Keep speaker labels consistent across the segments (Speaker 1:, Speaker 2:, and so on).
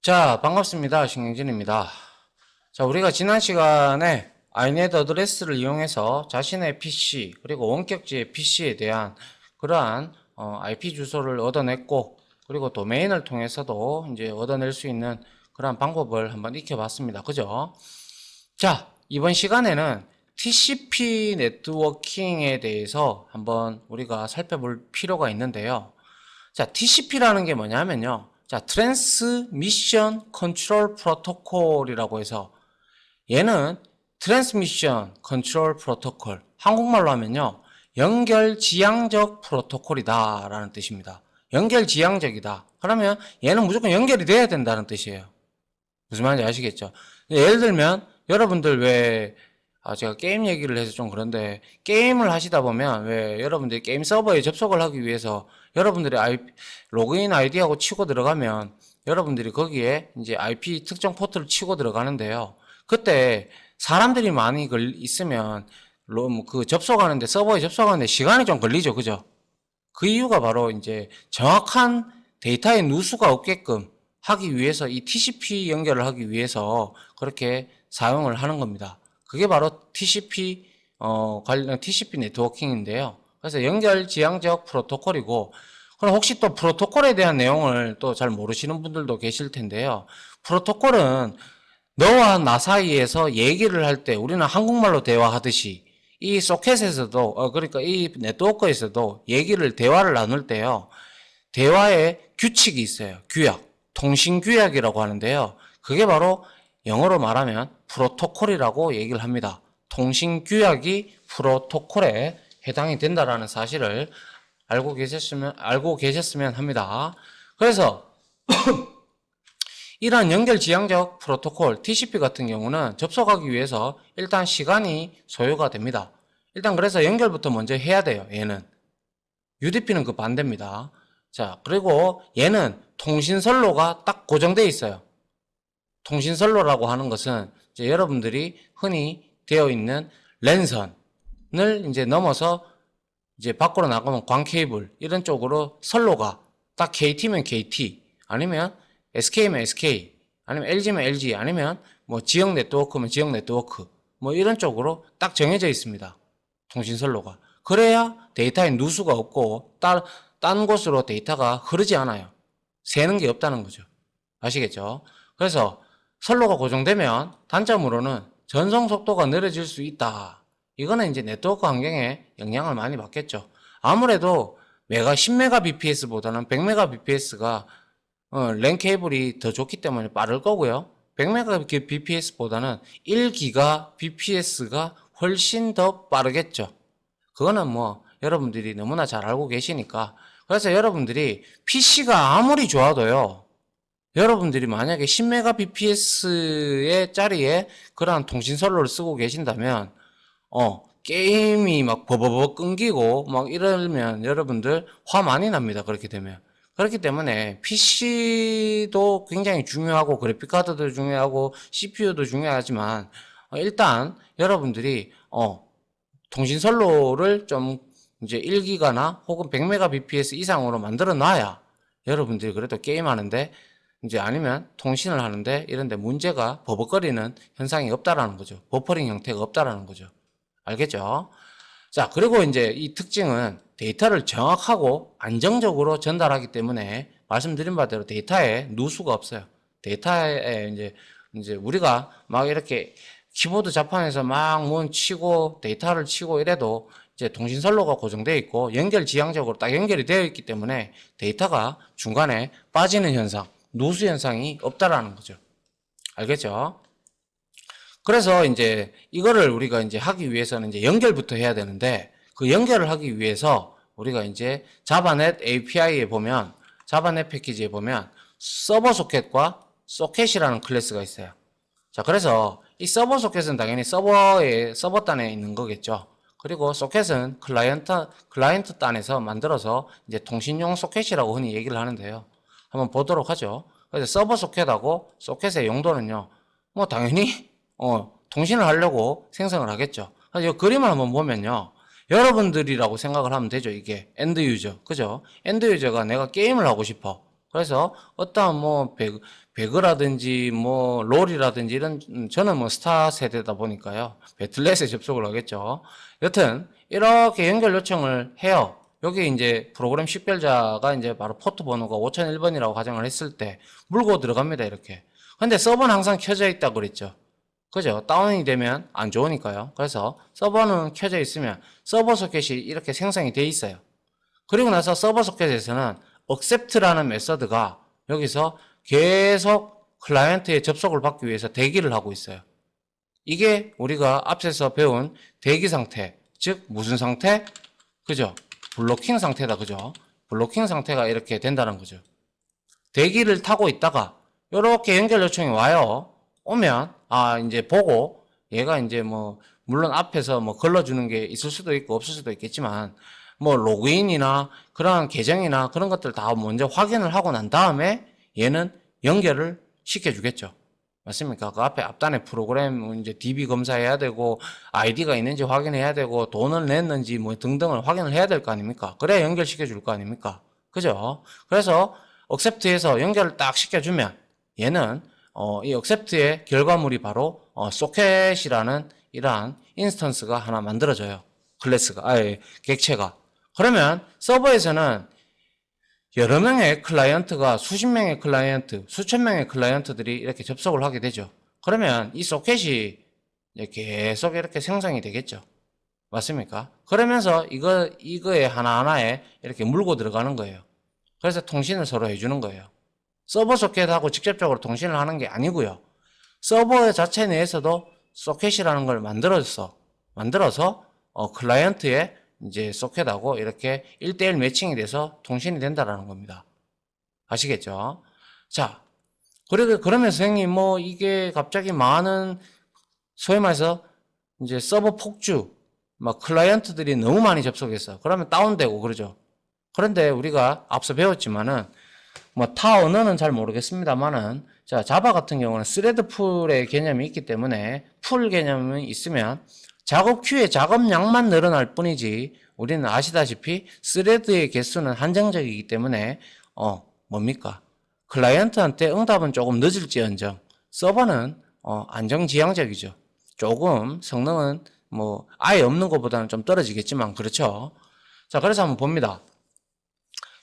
Speaker 1: 자, 반갑습니다. 신경진입니다. 자, 우리가 지난 시간에 inet 어드레스를 이용해서 자신의 PC, 그리고 원격지의 PC에 대한 그러한 IP 주소를 얻어냈고, 그리고 도메인을 통해서도 이제 얻어낼 수 있는 그러한 방법을 한번 익혀봤습니다. 그죠? 자, 이번 시간에는 TCP 네트워킹에 대해서 한번 우리가 살펴볼 필요가 있는데요. 자, TCP라는 게 뭐냐면요. 자, 트랜스미션 컨트롤 프로토콜이라고 해서 얘는 트랜스미션 컨트롤 프로토콜, 한국말로 하면요. 연결지향적 프로토콜이다 라는 뜻입니다. 연결지향적이다. 그러면 얘는 무조건 연결이 돼야 된다는 뜻이에요. 무슨 말인지 아시겠죠? 예를 들면 여러분들 왜 제가 게임 얘기를 해서 좀 그런데 게임을 하시다 보면 왜 여러분들이 게임 서버에 접속을 하기 위해서 여러분들의 로그인 아이디하고 치고 들어가면 여러분들이 거기에 이제 IP 특정 포트를 치고 들어가는데요. 그때 사람들이 많이 있으면 그 접속하는데 서버에 접속하는데 시간이 좀 걸리죠. 그죠? 그 이유가 바로 이제 정확한 데이터의 누수가 없게끔 하기 위해서 이 TCP 연결을 하기 위해서 그렇게 사용을 하는 겁니다. 그게 바로 TCP 관련 TCP 네트워킹인데요. 그래서 연결 지향적 프로토콜이고, 그럼 혹시 또 프로토콜에 대한 내용을 또 잘 모르시는 분들도 계실 텐데요. 프로토콜은 너와 나 사이에서 얘기를 할 때 우리는 한국말로 대화하듯이 이 소켓에서도 그러니까 이 네트워크에서도 대화를 나눌 때요. 대화에 규칙이 있어요. 규약. 통신규약이라고 하는데요. 그게 바로 영어로 말하면 프로토콜이라고 얘기를 합니다. 통신규약이 프로토콜에 해당이 된다라는 사실을 알고 계셨으면 합니다. 그래서 이러한 연결지향적 프로토콜 TCP 같은 경우는 접속하기 위해서 일단 시간이 소요가 됩니다. 일단 그래서 연결부터 먼저 해야 돼요. 얘는 UDP는 그 반대입니다. 자, 그리고 얘는 통신선로가 딱 고정되어 있어요. 통신선로라고 하는 것은 이제 여러분들이 흔히 되어 있는 랜선을 이제 넘어서 이제 밖으로 나가면 광케이블 이런 쪽으로 선로가 딱 KT면 KT 아니면 SK면 SK 아니면 LG면 LG 아니면 뭐 지역 네트워크면 지역 네트워크 뭐 이런 쪽으로 딱 정해져 있습니다. 통신선로가. 그래야 데이터에 누수가 없고 딴 곳으로 데이터가 흐르지 않아요. 새는 게 없다는 거죠. 아시겠죠? 그래서 선로가 고정되면 단점으로는 전송 속도가 느려질 수 있다. 이거는 이제 네트워크 환경에 영향을 많이 받겠죠. 아무래도 10메가bps보다는 100메가bps가 랜 케이블이 더 좋기 때문에 빠를 거고요. 100메가bps보다는 1GBps가 훨씬 더 빠르겠죠. 그거는 뭐 여러분들이 너무나 잘 알고 계시니까. 그래서 여러분들이 PC가 아무리 좋아도요. 여러분들이 만약에 10메가bps의 짜리에 그러한 통신선로를 쓰고 계신다면 게임이 막 버버버 끊기고 막 이러면 여러분들 화 많이 납니다. 그렇게 되면. 그렇기 때문에 PC도 굉장히 중요하고 그래픽카드도 중요하고 CPU도 중요하지만 일단 여러분들이 통신선로를 좀 이제 1기가나 혹은 100메가bps 이상으로 만들어 놔야 여러분들이 그래도 게임하는데 이제 아니면 통신을 하는데 이런데 문제가 버벅거리는 현상이 없다라는 거죠. 버퍼링 형태가 없다라는 거죠. 알겠죠? 자, 그리고 이제 이 특징은 데이터를 정확하고 안정적으로 전달하기 때문에 말씀드린 바대로 데이터에 누수가 없어요. 데이터에 이제 우리가 막 이렇게 키보드 자판에서 막 뭔 치고 데이터를 치고 이래도 이제 통신선로가 고정되어 있고 연결지향적으로 딱 연결이 되어 있기 때문에 데이터가 중간에 빠지는 현상, 누수 현상이 없다라는 거죠. 알겠죠? 그래서 이제 이거를 우리가 이제 하기 위해서는 이제 연결부터 해야 되는데 그 연결을 하기 위해서 우리가 이제 자바넷 API에 보면 자바넷 패키지에 보면 서버 소켓과 소켓이라는 클래스가 있어요. 자, 그래서 이 서버 소켓은 당연히 서버 단에 있는 거겠죠. 그리고 소켓은 클라이언트 단에서 만들어서 이제 통신용 소켓이라고 흔히 얘기를 하는데요. 한번 보도록 하죠. 그래서 서버 소켓하고 소켓의 용도는요. 뭐 당연히 통신을 하려고 생성을 하겠죠. 그래서 이 그림을 한번 보면요. 여러분들이라고 생각을 하면 되죠. 이게 엔드 유저. 그죠? 엔드 유저가 내가 게임을 하고 싶어. 그래서 어떠한 뭐 배그라든지 뭐 롤이라든지 이런 저는 뭐 스타 세대다 보니까요. 배틀넷에 접속을 하겠죠. 여튼 이렇게 연결 요청을 해요. 여기 이제 프로그램 식별자가 이제 바로 포트 번호가 5001번이라고 가정을 했을 때 물고 들어갑니다. 이렇게. 근데 서버는 항상 켜져 있다고 그랬죠. 그죠? 다운이 되면 안 좋으니까요. 그래서 서버는 켜져 있으면 서버 소켓이 이렇게 생성이 돼 있어요. 그리고 나서 서버 소켓에서는 accept라는 메서드가 여기서 계속 클라이언트의 접속을 받기 위해서 대기를 하고 있어요. 이게 우리가 앞에서 배운 대기 상태, 즉 무슨 상태? 그죠? 블로킹 상태다. 그죠? 블로킹 상태가 이렇게 된다는 거죠. 대기를 타고 있다가 이렇게 연결 요청이 와요. 오면 이제 보고 얘가 이제 뭐 물론 앞에서 뭐 걸러주는 게 있을 수도 있고 없을 수도 있겠지만 뭐 로그인이나 그런 계정이나 그런 것들 다 먼저 확인을 하고 난 다음에 얘는 연결을 시켜주겠죠. 맞습니까? 그 앞에 앞단에 프로그램 이제 DB 검사해야 되고 아이디가 있는지 확인해야 되고 돈을 냈는지 뭐 등등을 확인을 해야 될 거 아닙니까? 그래야 연결시켜 줄 거 아닙니까? 그죠? 그래서 accept에서 연결을 딱 시켜주면 얘는 이 accept의 결과물이 바로 소켓이라는 이러한 인스턴스가 하나 만들어져요. 클래스가 객체가. 그러면 서버에서는 여러 명의 클라이언트가 수십 명의 클라이언트, 수천 명의 클라이언트들이 이렇게 접속을 하게 되죠. 그러면 이 소켓이 계속 이렇게 생성이 되겠죠. 맞습니까? 그러면서 이거에 하나하나에 이렇게 물고 들어가는 거예요. 그래서 통신을 서로 해주는 거예요. 서버 소켓하고 직접적으로 통신을 하는 게 아니고요. 서버 자체 내에서도 소켓이라는 걸 만들어서 클라이언트의 이제 소켓하고 이렇게 1대1 매칭이 돼서 통신이 된다라는 겁니다. 아시겠죠? 자, 그러면서 선생님 뭐 이게 갑자기 많은 소위 말해서 이제 서버 폭주, 막 클라이언트들이 너무 많이 접속했어. 그러면 다운되고 그러죠. 그런데 우리가 앞서 배웠지만은 뭐 타 언어는 잘 모르겠습니다만은 자, 자바 같은 경우는 스레드 풀의 개념이 있기 때문에 풀 개념이 있으면 작업 큐의 작업량만 늘어날 뿐이지 우리는 아시다시피 스레드의 개수는 한정적이기 때문에 뭡니까? 클라이언트한테 응답은 조금 늦을지언정 서버는 안정지향적이죠. 조금 성능은 뭐 아예 없는 것보다는 좀 떨어지겠지만 그렇죠. 자, 그래서 한번 봅니다.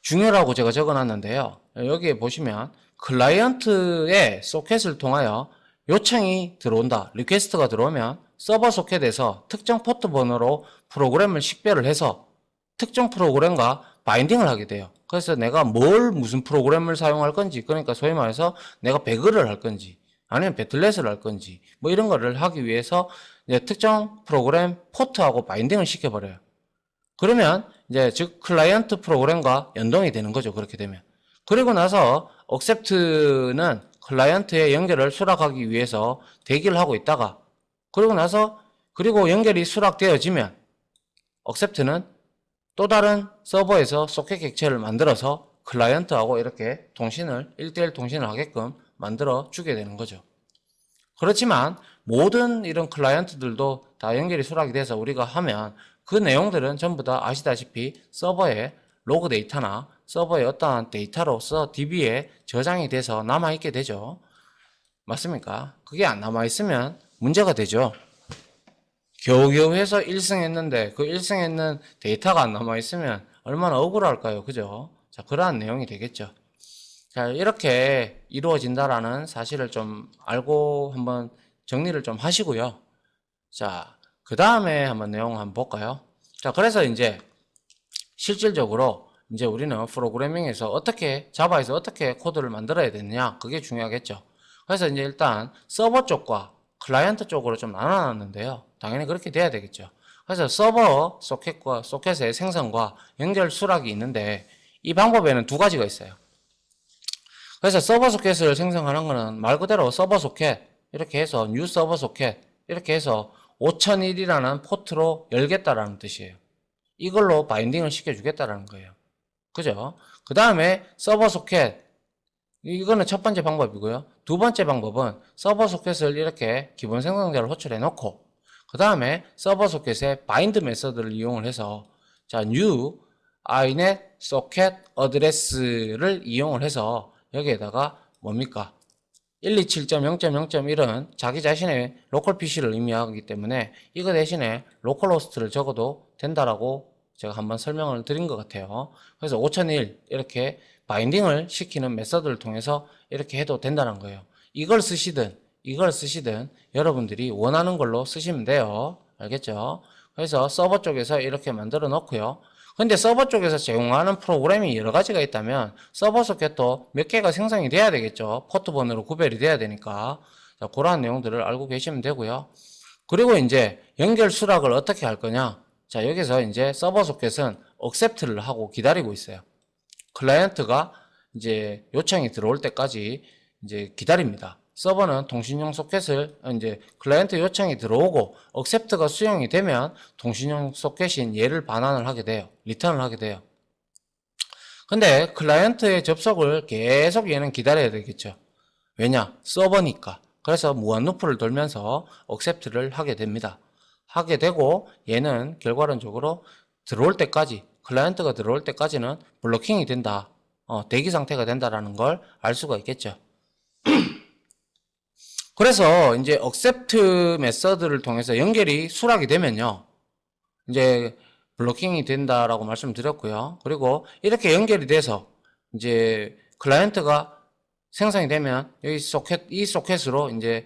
Speaker 1: 중요라고 제가 적어놨는데요. 여기에 보시면 클라이언트의 소켓을 통하여 요청이 들어온다. 리퀘스트가 들어오면 서버 소켓에서 특정 포트 번호로 프로그램을 식별을 해서 특정 프로그램과 바인딩을 하게 돼요. 그래서 내가 무슨 프로그램을 사용할 건지, 그러니까 소위 말해서 내가 배그를 할 건지 아니면 배틀넷을 할 건지 뭐 이런 거를 하기 위해서 이제 특정 프로그램 포트하고 바인딩을 시켜버려요. 그러면 이제 즉 클라이언트 프로그램과 연동이 되는 거죠. 그렇게 되면. 그리고 나서 accept는 클라이언트의 연결을 수락하기 위해서 대기를 하고 있다가 그리고 연결이 수락되어지면 accept는 또 다른 서버에서 소켓 객체를 만들어서 클라이언트하고 이렇게 통신을 1대1 통신을 하게끔 만들어 주게 되는 거죠. 그렇지만 모든 이런 클라이언트들도 다 연결이 수락이 돼서 우리가 하면 그 내용들은 전부 다 아시다시피 서버의 로그 데이터나 서버의 어떠한 데이터로서 DB에 저장이 돼서 남아있게 되죠. 맞습니까? 그게 안 남아있으면 문제가 되죠. 겨우겨우 해서 1승했는데 그 1승했는 데이터가 안 남아있으면 얼마나 억울할까요? 그죠? 자, 그러한 내용이 되겠죠. 자, 이렇게 이루어진다라는 사실을 좀 알고 한번 정리를 좀 하시고요. 자, 그 다음에 한번 내용 한번 볼까요? 자, 그래서 이제 실질적으로 이제 우리는 프로그래밍에서 자바에서 어떻게 코드를 만들어야 되느냐, 그게 중요하겠죠. 그래서 이제 일단 서버 쪽과 클라이언트 쪽으로 좀 나눠놨는데요. 당연히 그렇게 돼야 되겠죠. 그래서 서버 소켓의 생성과 연결 수락이 있는데 이 방법에는 두 가지가 있어요. 그래서 서버 소켓을 생성하는 거는 말 그대로 서버 소켓 이렇게 해서 뉴 서버 소켓 이렇게 해서 5001이라는 포트로 열겠다라는 뜻이에요. 이걸로 바인딩을 시켜주겠다라는 거예요. 그죠? 그 다음에 서버 소켓 이거는 첫 번째 방법이고요. 두 번째 방법은 서버 소켓을 이렇게 기본 생성자를 호출해 놓고 그 다음에 서버 소켓의 바인드 메서드를 이용을 해서 자 new inet socket address를 이용을 해서 여기에다가 뭡니까? 127.0.0.1은 자기 자신의 로컬 PC를 의미하기 때문에 이거 대신에 로컬호스트를 적어도 된다라고 제가 한번 설명을 드린 것 같아요. 그래서 5001 이렇게 바인딩을 시키는 메서드를 통해서 이렇게 해도 된다는 거예요. 이걸 쓰시든 여러분들이 원하는 걸로 쓰시면 돼요. 알겠죠? 그래서 서버 쪽에서 이렇게 만들어 놓고요. 근데 서버 쪽에서 제공하는 프로그램이 여러 가지가 있다면 서버 소켓도 몇 개가 생성이 돼야 되겠죠. 포트 번호로 구별이 돼야 되니까. 자, 그러한 내용들을 알고 계시면 되고요. 그리고 이제 연결 수락을 어떻게 할 거냐. 자, 여기서 이제 서버 소켓은 accept를 하고 기다리고 있어요. 클라이언트가 이제 요청이 들어올 때까지 이제 기다립니다. 서버는 통신용 소켓을 이제 클라이언트 요청이 들어오고 accept가 수용이 되면 통신용 소켓인 얘를 반환을 하게 돼요. 리턴을 하게 돼요. 근데 클라이언트의 접속을 계속 얘는 기다려야 되겠죠. 왜냐? 서버니까. 그래서 무한 루프를 돌면서 accept를 하게 됩니다. 하게 되고 얘는 결과론적으로 들어올 때까지 클라이언트가 들어올 때까지는 블로킹이 된다. 대기 상태가 된다라는 걸 알 수가 있겠죠. 그래서 이제 accept 메서드를 통해서 연결이 수락이 되면요. 이제 블로킹이 된다라고 말씀드렸고요. 그리고 이렇게 연결이 돼서 이제 클라이언트가 생성이 되면 여기 소켓, 이 소켓으로 이제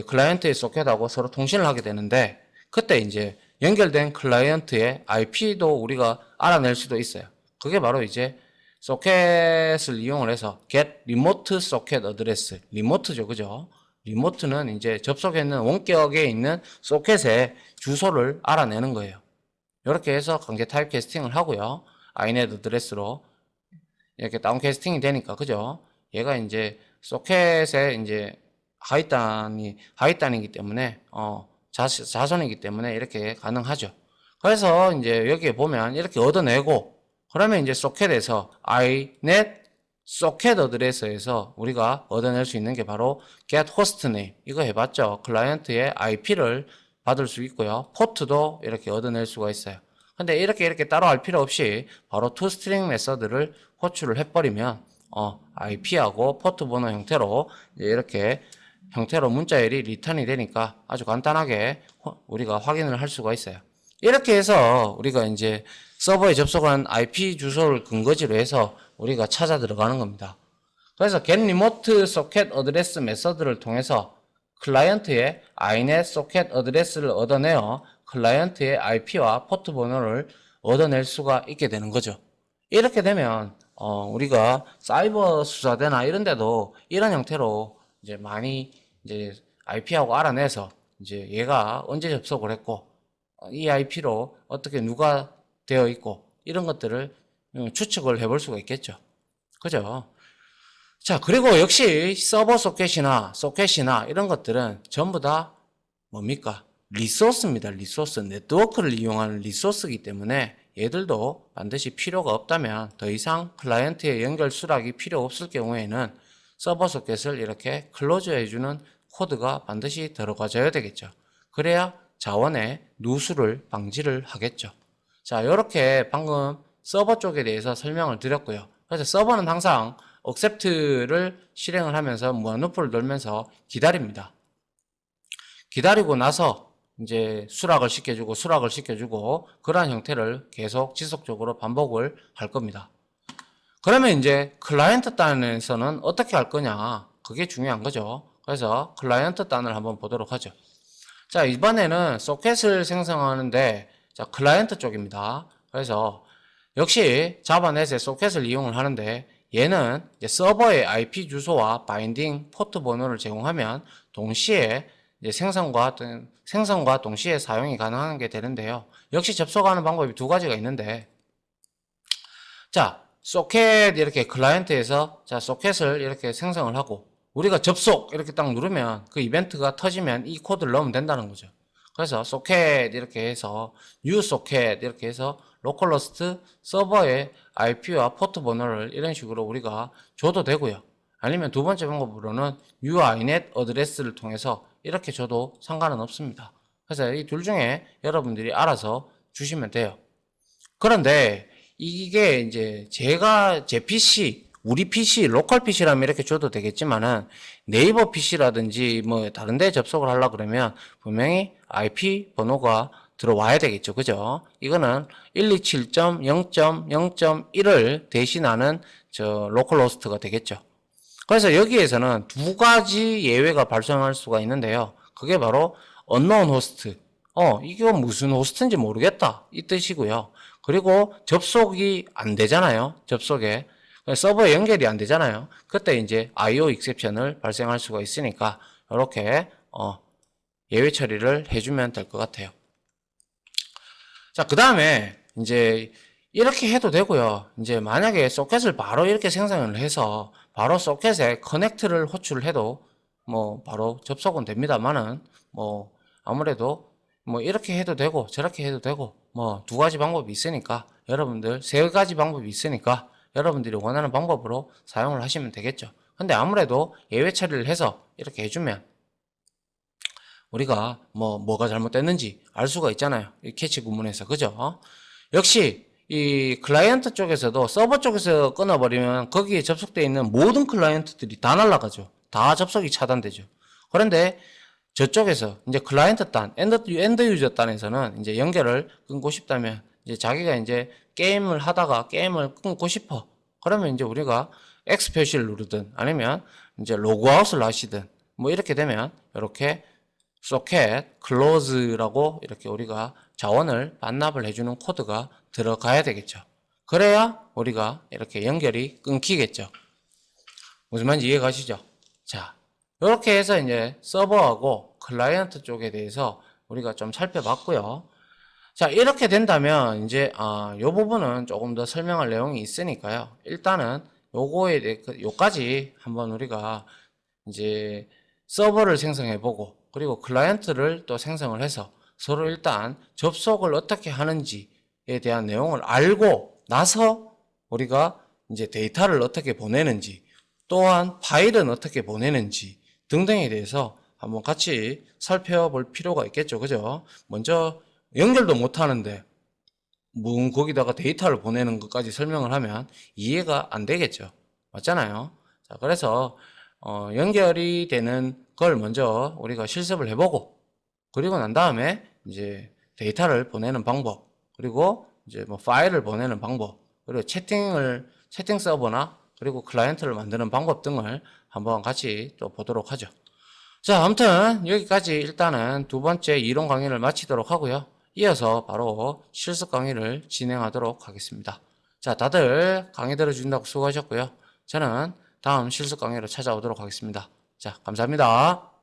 Speaker 1: 클라이언트의 소켓하고 서로 통신을 하게 되는데 그때 이제 연결된 클라이언트의 IP도 우리가 알아낼 수도 있어요. 그게 바로 이제 소켓을 이용을 해서 get remote socket address. 리모트죠. 그죠? 리모트는 이제 접속했는 원격에 있는 소켓의 주소를 알아내는 거예요. 이렇게 해서 관계 타입 캐스팅을 하고요. inet address로 이렇게 다운 캐스팅이 되니까, 그죠? 얘가 이제 소켓에 이제 하위단이기 때문에, 자손이기 때문에 이렇게 가능하죠. 그래서 이제 여기에 보면 이렇게 얻어내고, 그러면 이제 소켓에서 inet 소켓 어드레스에서 우리가 얻어낼 수 있는 게 바로 get host name. 이거 해봤죠? 클라이언트의 IP를 받을 수 있고요. 포트도 이렇게 얻어낼 수가 있어요. 근데 이렇게 따로 할 필요 없이 바로 toString 메서드를 호출을 해버리면 IP하고 포트 번호 형태로 이렇게 형태로 문자열이 리턴이 되니까 아주 간단하게 우리가 확인을 할 수가 있어요. 이렇게 해서 우리가 이제 서버에 접속한 IP 주소를 근거지로 해서 우리가 찾아 들어가는 겁니다. 그래서 get remote socket address 메서드를 통해서 클라이언트의 inet socket address를 얻어내어 클라이언트의 IP와 포트 번호를 얻어낼 수가 있게 되는 거죠. 이렇게 되면 우리가 사이버 수사대나 이런 데도 이런 형태로 이제 많이 이제 IP하고 알아내서 이제 얘가 언제 접속을 했고 이 IP로 어떻게 누가 되어 있고 이런 것들을 추측을 해볼 수가 있겠죠. 그죠? 자, 그리고 역시 서버 소켓이나 이런 것들은 전부 다 뭡니까? 리소스입니다. 리소스. 네트워크를 이용하는 리소스이기 때문에 얘들도 반드시 필요가 없다면 더 이상 클라이언트의 연결 수락이 필요 없을 경우에는 서버 소켓을 이렇게 클로즈 해주는 코드가 반드시 들어가줘야 되겠죠. 그래야 자원의 누수를 방지를 하겠죠. 자, 이렇게 방금 서버 쪽에 대해서 설명을 드렸고요. 그래서 서버는 항상 accept를 실행을 하면서 무한 루프를 돌면서 기다립니다. 기다리고 나서 이제 수락을 시켜주고 그러한 형태를 계속 지속적으로 반복을 할 겁니다. 그러면 이제 클라이언트 단에서는 어떻게 할 거냐? 그게 중요한 거죠. 그래서 클라이언트 단을 한번 보도록 하죠. 자, 이번에는 소켓을 생성하는데 자, 클라이언트 쪽입니다. 그래서 역시 자바넷의 소켓을 이용을 하는데 얘는 이제 서버의 IP 주소와 바인딩 포트 번호를 제공하면 동시에 이제 생성과 동시에 사용이 가능한 게 되는데요. 역시 접속하는 방법이 두 가지가 있는데 자, 소켓 이렇게 클라이언트에서 자, 소켓을 이렇게 생성을 하고 우리가 접속 이렇게 딱 누르면 그 이벤트가 터지면 이 코드를 넣으면 된다는 거죠. 그래서 소켓 이렇게 해서 new 소켓 이렇게 해서 로컬호스트 서버의 IP와 포트 번호를 이런 식으로 우리가 줘도 되고요. 아니면 두 번째 방법으로는 new inet 어드레스를 통해서 이렇게 줘도 상관은 없습니다. 그래서 이 둘 중에 여러분들이 알아서 주시면 돼요. 그런데 이게 이제 제가 제 PC, 우리 PC, 로컬 PC라면 이렇게 줘도 되겠지만은 네이버 PC라든지 뭐 다른 데 접속을 하려 그러면 분명히 IP 번호가 들어와야 되겠죠. 그죠? 이거는 127.0.0.1을 대신하는 저 로컬 호스트가 되겠죠. 그래서 여기에서는 두 가지 예외가 발생할 수가 있는데요. 그게 바로 unknown 호스트. 이게 무슨 호스트인지 모르겠다. 이 뜻이고요. 그리고 접속이 안 되잖아요. 접속에. 서버에 연결이 안 되잖아요. 그때 이제 IO exception을 발생할 수가 있으니까 이렇게 예외 처리를 해주면 될 것 같아요. 자, 그 다음에 이제 이렇게 해도 되고요. 이제 만약에 소켓을 바로 이렇게 생성을 해서 바로 소켓에 커넥트를 호출을 해도 뭐 바로 접속은 됩니다만은 뭐 아무래도 뭐 이렇게 해도 되고 저렇게 해도 되고 뭐 두 가지 방법이 있으니까 여러분들 세 가지 방법이 있으니까 여러분들이 원하는 방법으로 사용을 하시면 되겠죠. 근데 아무래도 예외 처리를 해서 이렇게 해주면 우리가 뭐가 잘못됐는지 알 수가 있잖아요. 이 캐치 구문에서. 그죠? 역시 이 클라이언트 쪽에서도 서버 쪽에서 끊어버리면 거기에 접속되어 있는 모든 클라이언트들이 다 날아가죠. 다 접속이 차단되죠. 그런데 저쪽에서 이제 클라이언트 단, 엔드 유저 단에서는 이제 연결을 끊고 싶다면 이제 자기가 이제 게임을 하다가 게임을 끊고 싶어. 그러면 이제 우리가 X 표시를 누르든 아니면 이제 로그아웃을 하시든 뭐 이렇게 되면 이렇게 socket close라고 이렇게 우리가 자원을 반납을 해주는 코드가 들어가야 되겠죠. 그래야 우리가 이렇게 연결이 끊기겠죠. 무슨 말인지 이해 가시죠? 자, 이렇게 해서 이제 서버하고 클라이언트 쪽에 대해서 우리가 좀 살펴봤고요. 자, 이렇게 된다면 이제 이 부분은 조금 더 설명할 내용이 있으니까요. 일단은 요거에 대해 요까지 한번 우리가 이제 서버를 생성해 보고 그리고 클라이언트를 또 생성을 해서 서로 일단 접속을 어떻게 하는지에 대한 내용을 알고 나서 우리가 이제 데이터를 어떻게 보내는지 또한 파일은 어떻게 보내는지 등등에 대해서 한번 같이 살펴볼 필요가 있겠죠. 그죠? 먼저 연결도 못 하는데 거기다가 데이터를 보내는 것까지 설명을 하면 이해가 안 되겠죠. 맞잖아요. 자, 그래서 연결이 되는 걸 먼저 우리가 실습을 해보고 그리고 난 다음에 이제 데이터를 보내는 방법 그리고 이제 뭐 파일을 보내는 방법 그리고 채팅 서버나 그리고 클라이언트를 만드는 방법 등을 한번 같이 또 보도록 하죠. 자, 아무튼 여기까지 일단은 두 번째 이론 강의를 마치도록 하고요. 이어서 바로 실습 강의를 진행하도록 하겠습니다. 자, 다들 강의 들어주신다고 수고하셨고요. 저는 다음 실습 강의로 찾아오도록 하겠습니다. 자, 감사합니다.